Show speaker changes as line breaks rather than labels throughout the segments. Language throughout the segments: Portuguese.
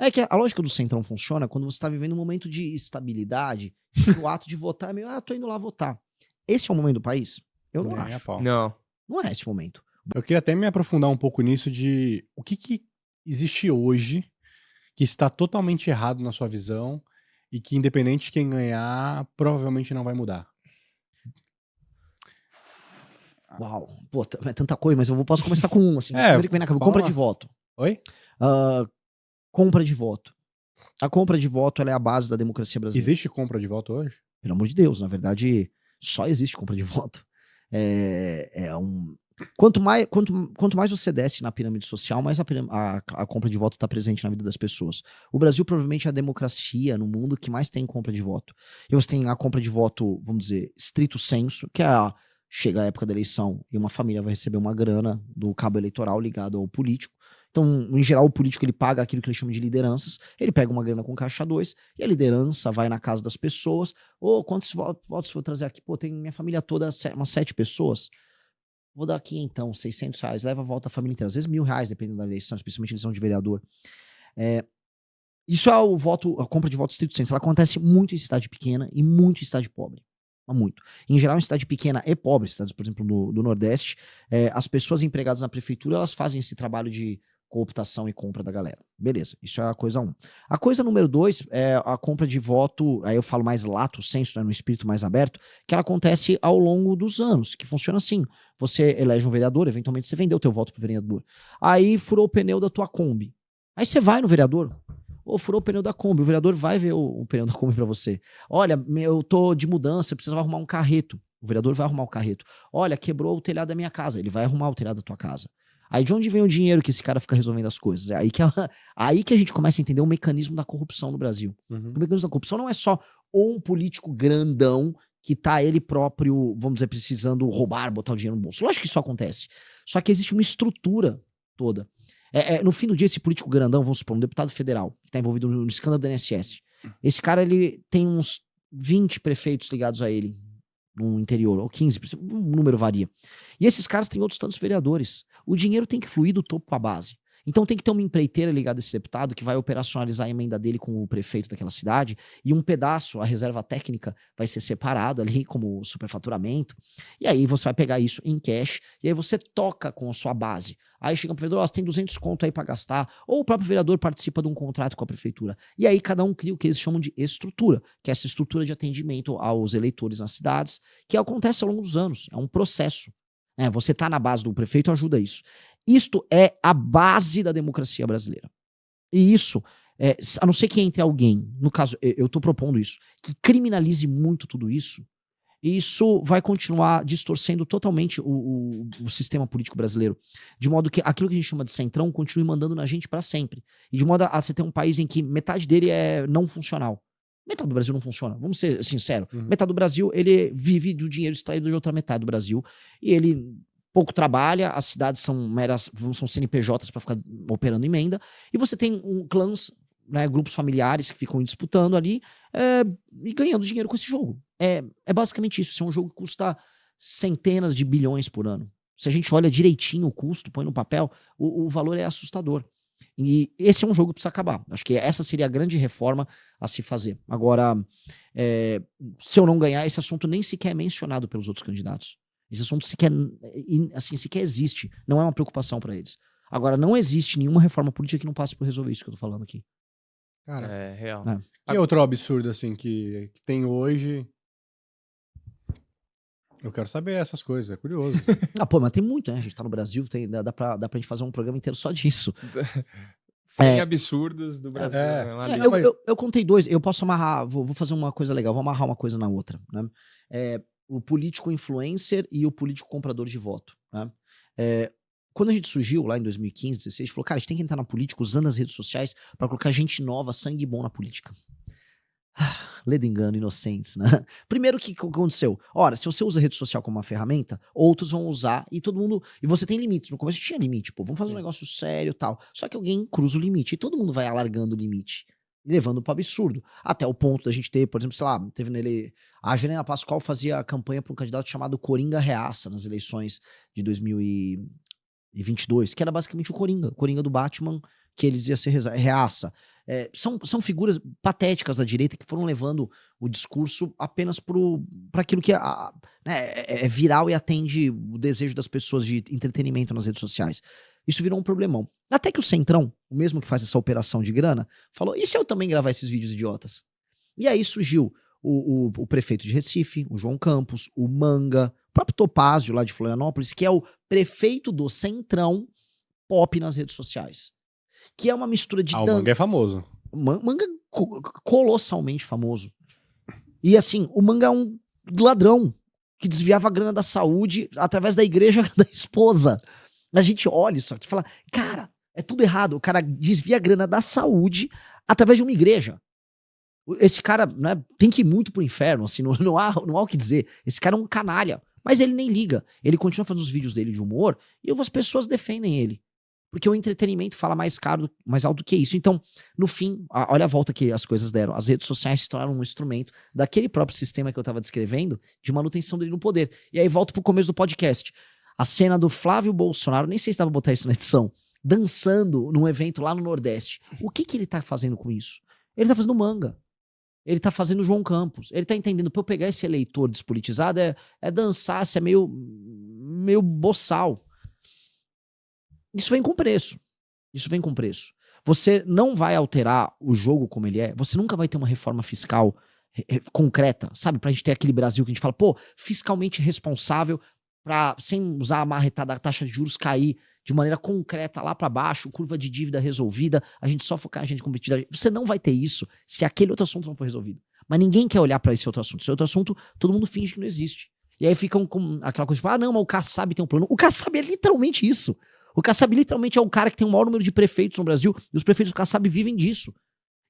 É que a lógica do Centrão funciona quando você tá vivendo um momento de estabilidade, e o ato de votar é meio, tô indo lá votar. Esse é o momento do país? Eu não
Nem a
acho.
pau.
Não.
Não é esse o momento.
Eu queria até me aprofundar um pouco nisso de o que existe hoje que está totalmente errado na sua visão e que, independente de quem ganhar, provavelmente não vai mudar.
Uau. Pô, é tanta coisa, mas eu posso começar com um, assim. Primeiro que vem na cabeça,
fala.
compra de voto.
Oi?
Compra de voto. A compra de voto ela é a base da democracia brasileira.
Existe compra de voto hoje?
Pelo amor de Deus, na verdade, só existe compra de voto. Quanto mais você desce na pirâmide social, mais a compra de voto está presente na vida das pessoas. O Brasil provavelmente é a democracia no mundo que mais tem compra de voto. E você tem a compra de voto, vamos dizer, estrito sensu, que é chega a época da eleição e uma família vai receber uma grana do cabo eleitoral ligado ao político. Então, em geral, o político ele paga aquilo que ele chama de lideranças, ele pega uma grana com caixa 2 e a liderança vai na casa das pessoas. Quantos votos vou trazer aqui? Pô, tem minha família toda, umas 7 pessoas. Vou dar aqui então, R$600, leva a volta a família inteira. Às vezes R$1.000, dependendo da eleição, especialmente eleição de vereador. Isso é a compra de voto estrito sensu. Ela acontece muito em cidade pequena e muito em cidade pobre. Muito. Em geral, em cidade pequena e pobre, cidades, por exemplo, do Nordeste, as pessoas empregadas na prefeitura, elas fazem esse trabalho de cooptação e compra da galera. Beleza, isso é a coisa 1. A coisa número 2 é a compra de voto, aí eu falo mais lato sensu, né, no espírito mais aberto, que ela acontece ao longo dos anos, que funciona assim. Você elege um vereador, eventualmente você vendeu o teu voto pro vereador. Aí furou o pneu da tua Kombi. Aí você vai no vereador, furou o pneu da Kombi, o vereador vai ver o pneu da Kombi pra você. Olha, eu tô de mudança, eu preciso arrumar um carreto. O vereador vai arrumar o carreto. Olha, quebrou o telhado da minha casa, ele vai arrumar o telhado da tua casa. Aí de onde vem o dinheiro que esse cara fica resolvendo as coisas? É aí que a gente começa a entender o mecanismo da corrupção no Brasil. O mecanismo da corrupção não é só um político grandão que tá ele próprio, vamos dizer, precisando roubar, botar o dinheiro no bolso. Lógico que isso acontece. Só que existe uma estrutura toda. No fim do dia, esse político grandão, vamos supor, um deputado federal, que tá envolvido no escândalo do INSS. Esse cara, ele tem uns 20 prefeitos ligados a ele no interior, ou 15, o número varia. E esses caras têm outros tantos vereadores. O dinheiro tem que fluir do topo para a base. Então tem que ter uma empreiteira ligada a esse deputado que vai operacionalizar a emenda dele com o prefeito daquela cidade e um pedaço, a reserva técnica, vai ser separado ali como superfaturamento. E aí você vai pegar isso em cash e aí você toca com a sua base. Aí chega pro vereador, você tem 200 conto aí para gastar, ou o próprio vereador participa de um contrato com a prefeitura. E aí cada um cria o que eles chamam de estrutura, que é essa estrutura de atendimento aos eleitores nas cidades, que acontece ao longo dos anos, é um processo. Você tá na base do prefeito, ajuda isso. Isto é a base da democracia brasileira. E isso, a não ser que entre alguém, no caso, eu tô propondo isso, que criminalize muito tudo isso, isso vai continuar distorcendo totalmente o sistema político brasileiro. De modo que aquilo que a gente chama de centrão continue mandando na gente para sempre. E de modo a você ter um país em que metade dele é não funcional. Metade do Brasil não funciona, vamos ser sinceros. Metade do Brasil, ele vive do dinheiro extraído de outra metade do Brasil. E ele pouco trabalha, as cidades são CNPJs para ficar operando emenda. E você tem clãs, né, grupos familiares que ficam disputando ali e ganhando dinheiro com esse jogo. É basicamente isso. Isso é um jogo que custa centenas de bilhões por ano. Se a gente olha direitinho o custo, põe no papel, o valor é assustador. E esse é um jogo que precisa acabar. Acho que essa seria a grande reforma a se fazer. Agora, se eu não ganhar, esse assunto nem sequer é mencionado pelos outros candidatos. Esse assunto sequer existe. Não é uma preocupação para eles. Agora, não existe nenhuma reforma política que não passe por resolver isso que eu tô falando aqui.
Cara,
É real.
Que outro absurdo, assim, que tem hoje? Eu quero saber essas coisas, é curioso.
Mas tem muito, né? A gente tá no Brasil, dá pra gente fazer um programa inteiro só disso.
100 absurdos do Brasil.
Eu contei 2, eu posso amarrar, vou fazer uma coisa legal, vou amarrar uma coisa na outra, né? O político influencer e o político comprador de voto, né? Quando a gente surgiu lá em 2015, 2016, a gente falou, cara, a gente tem que entrar na política usando as redes sociais pra colocar gente nova, sangue bom na política. Ledo engano, inocentes, né? Primeiro, o que aconteceu? Ora, se você usa a rede social como uma ferramenta, outros vão usar e todo mundo... E você tem limites. No começo tinha limite, vamos fazer um negócio sério e tal. Só que alguém cruza o limite e todo mundo vai alargando o limite, levando pro absurdo. Até o ponto da gente ter, por exemplo, sei lá, teve nele... A Janela Pascoal fazia campanha para um candidato chamado Coringa Reaça nas eleições de 2022, que era basicamente o Coringa do Batman, que eles iam ser reaça. São figuras patéticas da direita que foram levando o discurso apenas para aquilo que é viral e atende o desejo das pessoas de entretenimento nas redes sociais. Isso virou um problemão. Até que o Centrão, o mesmo que faz essa operação de grana, falou, e se eu também gravar esses vídeos idiotas? E aí surgiu o prefeito de Recife, o João Campos, o Manga, o próprio Topázio lá de Florianópolis, que é o prefeito do Centrão pop nas redes sociais. Que é uma mistura de...
O Manga é famoso.
Manga colossalmente famoso. E assim, o Manga é um ladrão que desviava a grana da saúde através da igreja da esposa. A gente olha isso aqui e fala, cara, é tudo errado. O cara desvia a grana da saúde através de uma igreja. Esse cara, né, tem que ir muito pro inferno, assim, não há o que dizer. Esse cara é um canalha. Mas ele nem liga. Ele continua fazendo os vídeos dele de humor e as pessoas defendem ele. Porque o entretenimento fala mais alto do que isso. Então, no fim, olha a volta que as coisas deram. As redes sociais se tornaram um instrumento daquele próprio sistema que eu estava descrevendo, de manutenção dele no poder. E aí volto pro começo do podcast. A cena do Flávio Bolsonaro, nem sei se dava pra botar isso na edição, dançando num evento lá no Nordeste. O que ele tá fazendo com isso? Ele tá fazendo Manga. Ele tá fazendo João Campos. Ele tá entendendo, pra eu pegar esse eleitor despolitizado, é dançar, é meio boçal. Isso vem com preço. Isso vem com preço. Você não vai alterar o jogo como ele é. Você nunca vai ter uma reforma fiscal concreta, sabe? Pra gente ter aquele Brasil que a gente fala, fiscalmente responsável, sem usar a marretada da taxa de juros cair de maneira concreta lá pra baixo, curva de dívida resolvida, a gente só focar em gente competitiva. Você não vai ter isso se aquele outro assunto não for resolvido. Mas ninguém quer olhar pra esse outro assunto. Esse outro assunto, todo mundo finge que não existe. E aí ficam com aquela coisa tipo, não, mas o Kassab tem um plano. O Kassab é literalmente isso. O Kassab literalmente é o cara que tem o maior número de prefeitos no Brasil, e os prefeitos do Kassab vivem disso.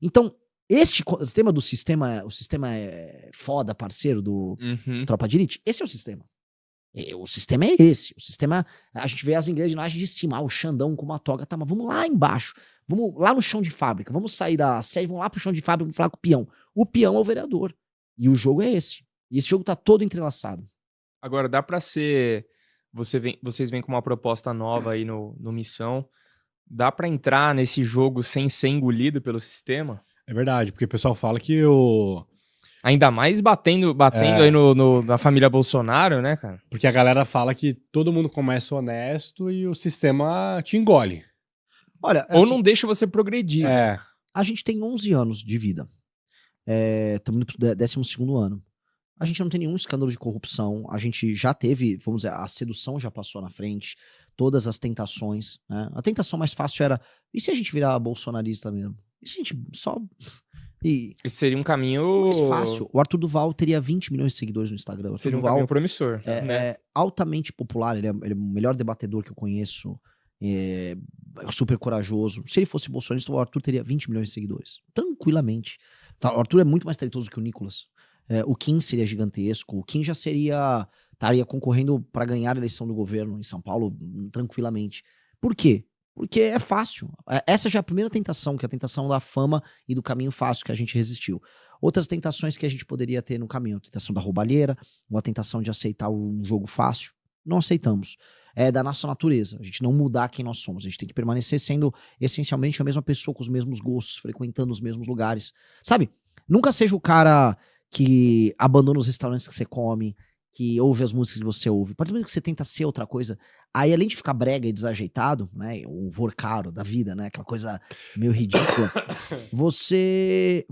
Então, o sistema é foda, parceiro do Tropa de Elite, esse é o sistema. O sistema é esse. O sistema, a gente vê as engrenagens de cima, o Xandão com uma toga, tá, mas vamos lá embaixo, vamos lá no chão de fábrica, vamos sair da sede, vamos lá pro chão de fábrica, vamos falar com o peão. O peão é o vereador. E o jogo é esse. E esse jogo tá todo entrelaçado.
Agora, dá pra ser... Vocês vêm com uma proposta nova aí no Missão. Dá pra entrar nesse jogo sem ser engolido pelo sistema?
É verdade, porque o pessoal fala que
Ainda mais batendo aí na família Bolsonaro, né, cara?
Porque a galera fala que todo mundo começa honesto e o sistema te engole.
Olha,
Ou
assim,
não deixa você progredir.
A gente tem 11 anos de vida. Estamos indo pro 12º ano. A gente não tem nenhum escândalo de corrupção, a gente já teve, vamos dizer, a sedução já passou na frente, todas as tentações, né? A tentação mais fácil era, e se a gente virar bolsonarista mesmo? E se a gente só...
Esse seria um caminho...
mais fácil. O Arthur Duval teria 20 milhões de seguidores no Instagram.
Seria um caminho promissor.
É altamente popular, ele é o melhor debatedor que eu conheço, é super corajoso. Se ele fosse bolsonarista, o Arthur teria 20 milhões de seguidores. Tranquilamente. O Arthur é muito mais talentoso que o Nicolas. O Kim seria gigantesco. O Kim já estaria concorrendo para ganhar a eleição do governo em São Paulo tranquilamente. Por quê? Porque é fácil. Essa já é a primeira tentação, que é a tentação da fama e do caminho fácil que a gente resistiu. Outras tentações que a gente poderia ter no caminho, a tentação da roubalheira, ou a tentação de aceitar um jogo fácil. Não aceitamos. É da nossa natureza. A gente não mudar quem nós somos. A gente tem que permanecer sendo essencialmente a mesma pessoa, com os mesmos gostos, frequentando os mesmos lugares. Sabe? Nunca seja o cara que abandona os restaurantes que você come, que ouve as músicas que você ouve. A partir do momento que você tenta ser outra coisa, aí além de ficar brega e desajeitado, né, o vorcaro da vida, né, aquela coisa meio ridícula, você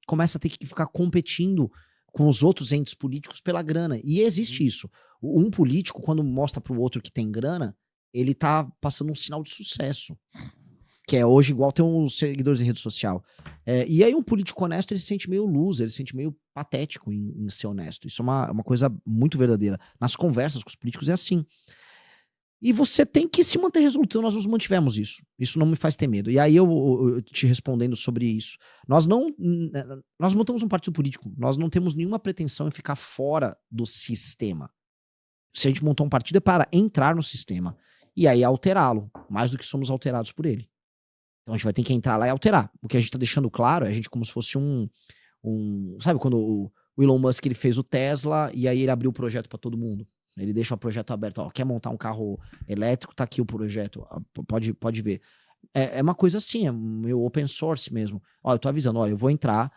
começa a ter que ficar competindo com os outros entes políticos pela grana. E existe isso. Um político, quando mostra pro outro que tem grana, ele tá passando um sinal de sucesso. Que é hoje igual ter uns seguidores em rede social. E aí um político honesto, ele se sente meio loser, ele se sente meio patético em ser honesto. Isso é uma coisa muito verdadeira. Nas conversas com os políticos é assim. E você tem que se manter resoluto. Então nós nos mantivemos isso. Isso não me faz ter medo. E aí eu te respondendo sobre isso. Nós montamos um partido político. Nós não temos nenhuma pretensão em ficar fora do sistema. Se a gente montou um partido é para entrar no sistema. E aí alterá-lo. Mais do que somos alterados por ele. Então a gente vai ter que entrar lá e alterar. O que a gente tá deixando claro é a gente como se fosse sabe quando o Elon Musk ele fez o Tesla e aí ele abriu o projeto para todo mundo. Ele deixa o projeto aberto. Quer montar um carro elétrico? Tá aqui o projeto. Pode ver. É uma coisa assim, é meio open source mesmo. Ó, eu tô avisando, ó, eu vou entrar,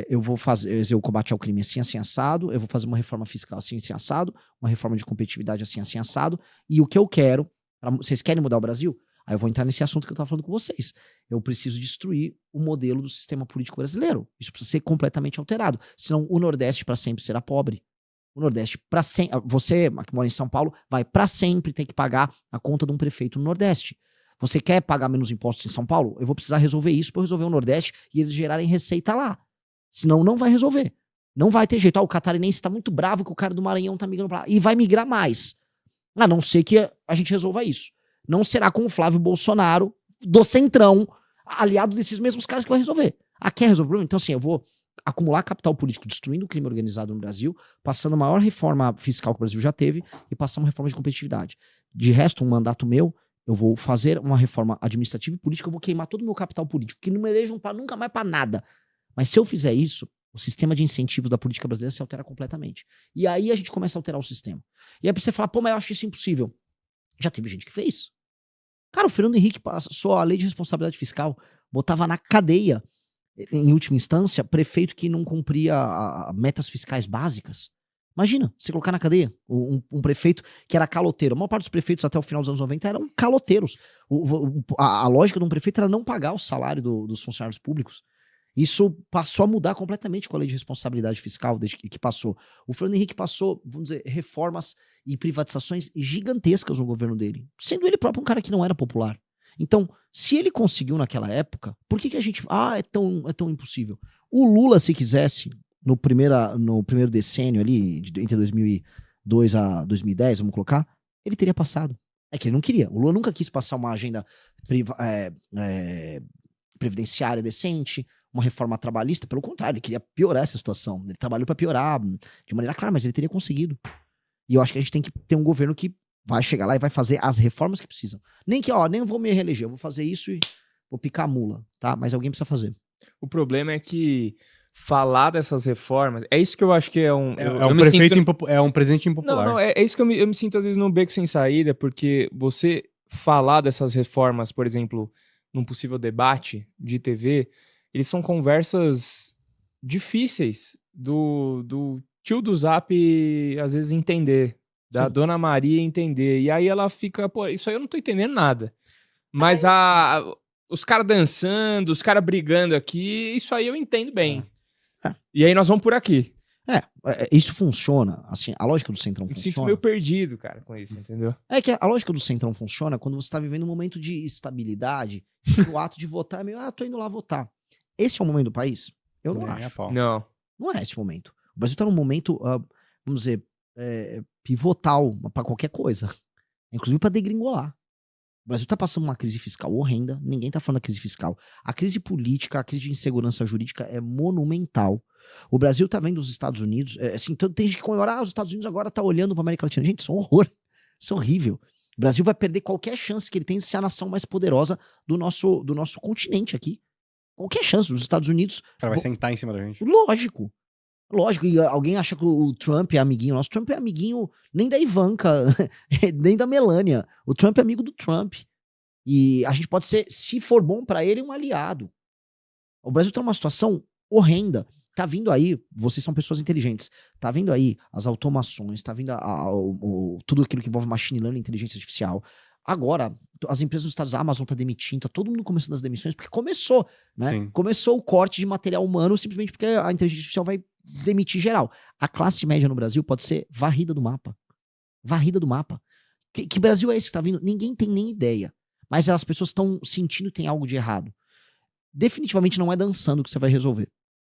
eu vou fazer o combate ao crime assim, assim, assado, eu vou fazer uma reforma fiscal assim, assim, assado, uma reforma de competitividade assim, assim, assado, e o que eu quero, vocês querem mudar o Brasil? Aí eu vou entrar nesse assunto que eu tava falando com vocês. Eu preciso destruir o modelo do sistema político brasileiro. Isso precisa ser completamente alterado. Senão o Nordeste para sempre será pobre. O Nordeste para sempre... Você, que mora em São Paulo, vai para sempre ter que pagar a conta de um prefeito no Nordeste. Você quer pagar menos impostos em São Paulo? Eu vou precisar resolver isso para resolver o Nordeste e eles gerarem receita lá. Senão não vai resolver. Não vai ter jeito. O catarinense tá muito bravo que o cara do Maranhão tá migrando pra lá. E vai migrar mais. A não ser que a gente resolva isso. Não será com o Flávio Bolsonaro, do Centrão, aliado desses mesmos caras que vai resolver. Quer resolver o problema? Então, assim, eu vou acumular capital político destruindo o crime organizado no Brasil, passando a maior reforma fiscal que o Brasil já teve e passar uma reforma de competitividade. De resto, um mandato meu, eu vou fazer uma reforma administrativa e política, eu vou queimar todo o meu capital político, que não me elejam nunca mais para nada. Mas se eu fizer isso, o sistema de incentivos da política brasileira se altera completamente. E aí a gente começa a alterar o sistema. E aí pra você falar, pô, mas eu acho isso impossível. Já teve gente que fez. Cara, o Fernando Henrique passou a lei de responsabilidade fiscal, botava na cadeia, em última instância, prefeito que não cumpria metas fiscais básicas. Imagina, você colocar na cadeia um prefeito que era caloteiro. A maior parte dos prefeitos até o final dos anos 90 eram caloteiros. A lógica de um prefeito era não pagar o salário dos funcionários públicos. Isso passou a mudar completamente com a lei de responsabilidade fiscal desde que passou. O Fernando Henrique passou, vamos dizer, reformas e privatizações gigantescas no governo dele, sendo ele próprio um cara que não era popular. Então, se ele conseguiu naquela época, por que a gente... é tão impossível. O Lula, se quisesse, no primeiro decênio ali, entre 2002 a 2010, vamos colocar, ele teria passado. É que ele não queria. O Lula nunca quis passar uma agenda previdenciária decente, uma reforma trabalhista, pelo contrário, ele queria piorar essa situação. Ele trabalhou para piorar de maneira clara, mas ele teria conseguido. E eu acho que a gente tem que ter um governo que vai chegar lá e vai fazer as reformas que precisam. Nem eu vou me reeleger, eu vou fazer isso e vou picar a mula, tá? Mas alguém precisa fazer.
O problema é que falar dessas reformas, é isso que eu acho que é um...
É um presente impopular.
Não, é isso que eu me sinto às vezes num beco sem saída, porque você falar dessas reformas, por exemplo, num possível debate de TV, eles são conversas difíceis do tio do Zap às vezes entender, da Dona Maria entender, e aí ela fica, pô, isso aí eu não tô entendendo nada. Mas os caras dançando, os caras brigando aqui, isso aí eu entendo bem. E aí nós vamos por aqui.
Isso funciona, assim, a lógica do Centrão funciona.
Eu me sinto meio perdido, cara, com isso, entendeu?
É que a lógica do Centrão funciona quando você tá vivendo um momento de estabilidade, e o ato de votar é meio, tô indo lá votar. Esse é o momento do país? Eu não acho.
Não.
Não é esse momento. O Brasil tá num momento, vamos dizer, pivotal pra qualquer coisa. Inclusive pra degringolar. O Brasil tá passando uma crise fiscal horrenda, ninguém tá falando da crise fiscal. A crise política, a crise de insegurança jurídica é monumental. O Brasil tá vendo os Estados Unidos, assim, tem gente que comemora, os Estados Unidos agora tá olhando pra América Latina. Gente, isso é um horror. Isso é horrível. O Brasil vai perder qualquer chance que ele tem de ser a nação mais poderosa do nosso continente aqui. Qualquer chance. Os Estados Unidos...
O cara vai sentar em cima da gente.
Lógico. E alguém acha que o Trump é amiguinho nosso. O Trump é amiguinho nem da Ivanka, nem da Melania. O Trump é amigo do Trump. E a gente pode ser, se for bom pra ele, um aliado. O Brasil tá numa situação horrenda. Tá vindo aí, vocês são pessoas inteligentes, tá vindo aí as automações, tá vindo tudo aquilo que envolve machine learning, inteligência artificial. Agora, as empresas dos Estados Unidos, a Amazon tá demitindo, tá todo mundo começando as demissões, porque começou, né? Sim. Começou o corte de material humano simplesmente porque a inteligência artificial vai demitir geral. A classe média no Brasil pode ser varrida do mapa. Varrida do mapa. Que Brasil é esse que tá vindo? Ninguém tem nem ideia. Mas as pessoas estão sentindo que tem algo de errado. Definitivamente não é dançando que você vai resolver.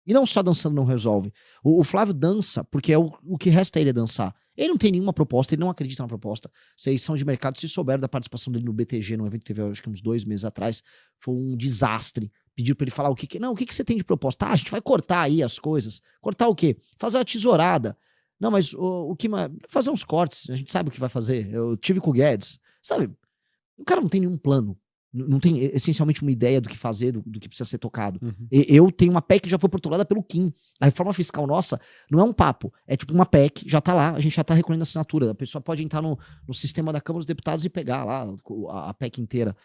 E não só dançando não resolve. O Flávio dança porque o que resta a ele é dançar. Ele não tem nenhuma proposta, ele não acredita na proposta. Vocês são de mercado, se souberam da participação dele no BTG, num evento que teve acho que uns 2 meses atrás, foi um desastre. Pediram pra ele falar o que você tem de proposta? A gente vai cortar aí as coisas. Cortar o quê? Fazer uma tesourada. Não, mas o que mais? Fazer uns cortes, a gente sabe o que vai fazer. Eu tive com o Guedes. Sabe, o cara não tem nenhum plano. Não tem essencialmente uma ideia do que fazer, do que precisa ser tocado. Uhum. Eu tenho uma PEC que já foi protocolada pelo Kim. A reforma fiscal nossa não é um papo. É tipo uma PEC, já tá lá, a gente já tá recolhendo a assinatura. A pessoa pode entrar no sistema da Câmara dos Deputados e pegar lá a PEC inteira.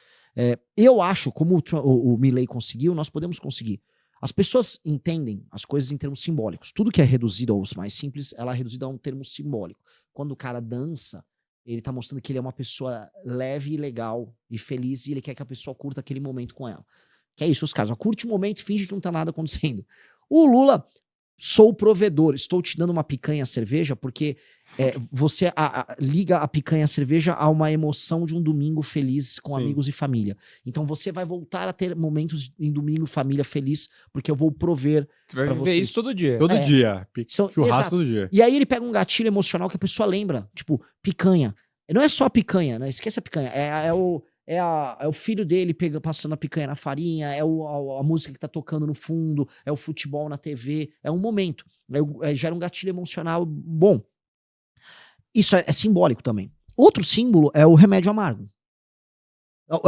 Eu acho, como o Milei conseguiu, nós podemos conseguir. As pessoas entendem as coisas em termos simbólicos. Tudo que é reduzido aos mais simples, ela é reduzida a um termo simbólico. Quando o cara dança, ele tá mostrando que ele é uma pessoa leve e legal e feliz e ele quer que a pessoa curta aquele momento com ela. Que é isso, os caras. Curte o momento e finge que não tá nada acontecendo. O Lula, sou o provedor, estou te dando uma picanha cerveja porque você liga a picanha cerveja a uma emoção de um domingo feliz com
Sim.
amigos e família. Então você vai voltar a ter momentos em domingo família feliz porque eu vou prover.
Você vai
pra
viver
vocês.
isso todo dia.
Todo dia. Churrasco
Exato.
todo dia.
E aí ele pega um gatilho emocional que a pessoa lembra. Tipo, picanha. Não é só a picanha, né? Esquece a picanha. É o filho dele passando a picanha na farinha, a música que tá tocando no fundo, é o futebol na TV, é um momento. Gera um gatilho emocional bom. Isso é simbólico também. Outro símbolo é o remédio amargo.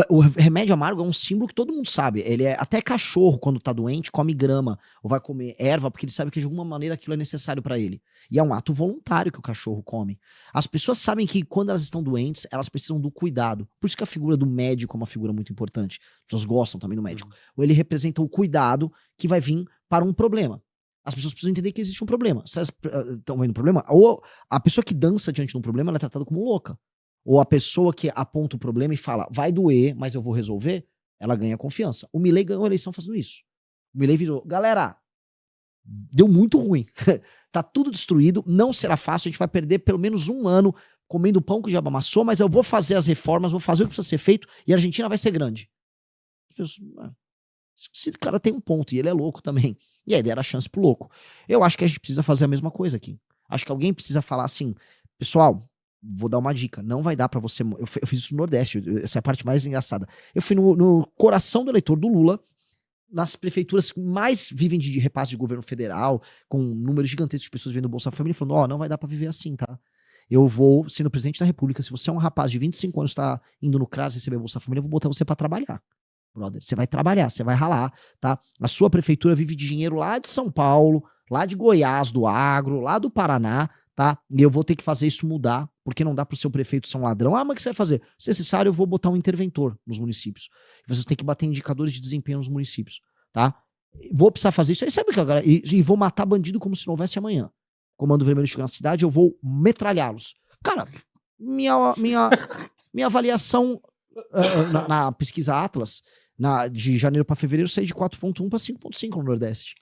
O remédio amargo é um símbolo que todo mundo sabe. Ele até cachorro, quando tá doente, come grama ou vai comer erva, porque ele sabe que de alguma maneira aquilo é necessário pra ele. E é um ato voluntário que o cachorro come. As pessoas sabem que quando elas estão doentes, elas precisam do cuidado. Por isso que a figura do médico é uma figura muito importante. As pessoas gostam também do médico. Ou ele representa o cuidado que vai vir para um problema. As pessoas precisam entender que existe um problema. Se elas estão vendo um problema, ou a pessoa que dança diante de um problema, ela é tratada como louca. Ou a pessoa que aponta o problema e fala, vai doer, mas eu vou resolver, ela ganha confiança. O Milei ganhou a eleição fazendo isso. O Milei virou, galera, deu muito ruim. Tá tudo destruído, não será fácil, a gente vai perder pelo menos 1 ano comendo o pão que o diabo amassou, mas eu vou fazer as reformas, vou fazer o que precisa ser feito e a Argentina vai ser grande. Esse cara tem um ponto e ele é louco também. E aí deram a chance pro louco. Eu acho que a gente precisa fazer a mesma coisa aqui. Acho que alguém precisa falar assim, pessoal, vou dar uma dica, não vai dar pra você... Eu fiz isso no Nordeste, essa é a parte mais engraçada. Eu fui no coração do eleitor do Lula, nas prefeituras que mais vivem de repasse de governo federal, com um número gigantesco de pessoas vivendo do Bolsa Família, falando, não vai dar pra viver assim, tá? Eu vou, sendo presidente da República, se você é um rapaz de 25 anos, tá indo no CRAS receber Bolsa Família, eu vou botar você pra trabalhar. Brother, você vai trabalhar, você vai ralar, tá? A sua prefeitura vive de dinheiro lá de São Paulo, lá de Goiás, do agro, lá do Paraná, tá? E eu vou ter que fazer isso mudar, porque não dá pro seu prefeito ser um ladrão. Mas o que você vai fazer? Se necessário, eu vou botar um interventor nos municípios. Vocês têm que bater indicadores de desempenho nos municípios, tá? Vou precisar fazer isso. Aí sabe o que, galera? E vou matar bandido como se não houvesse amanhã. Comando Vermelho chegou na cidade, eu vou metralhá-los. Cara, minha avaliação na pesquisa Atlas, de janeiro pra fevereiro, saí de 4.1 pra 5.5 no Nordeste.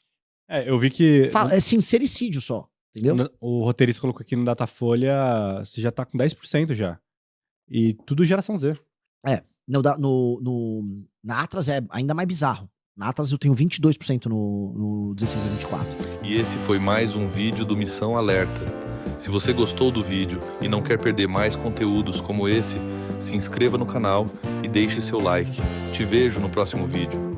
Eu vi que...
É sincericídio só. Entendeu?
O roteirista colocou aqui no Datafolha, você já tá com 10% já. E tudo geração Z.
Na Atlas é ainda mais bizarro. Na Atlas eu tenho 22% no 16 a 24.
E esse foi mais um vídeo do Missão Alerta. Se você gostou do vídeo e não quer perder mais conteúdos como esse, se inscreva no canal e deixe seu like. Te vejo no próximo vídeo.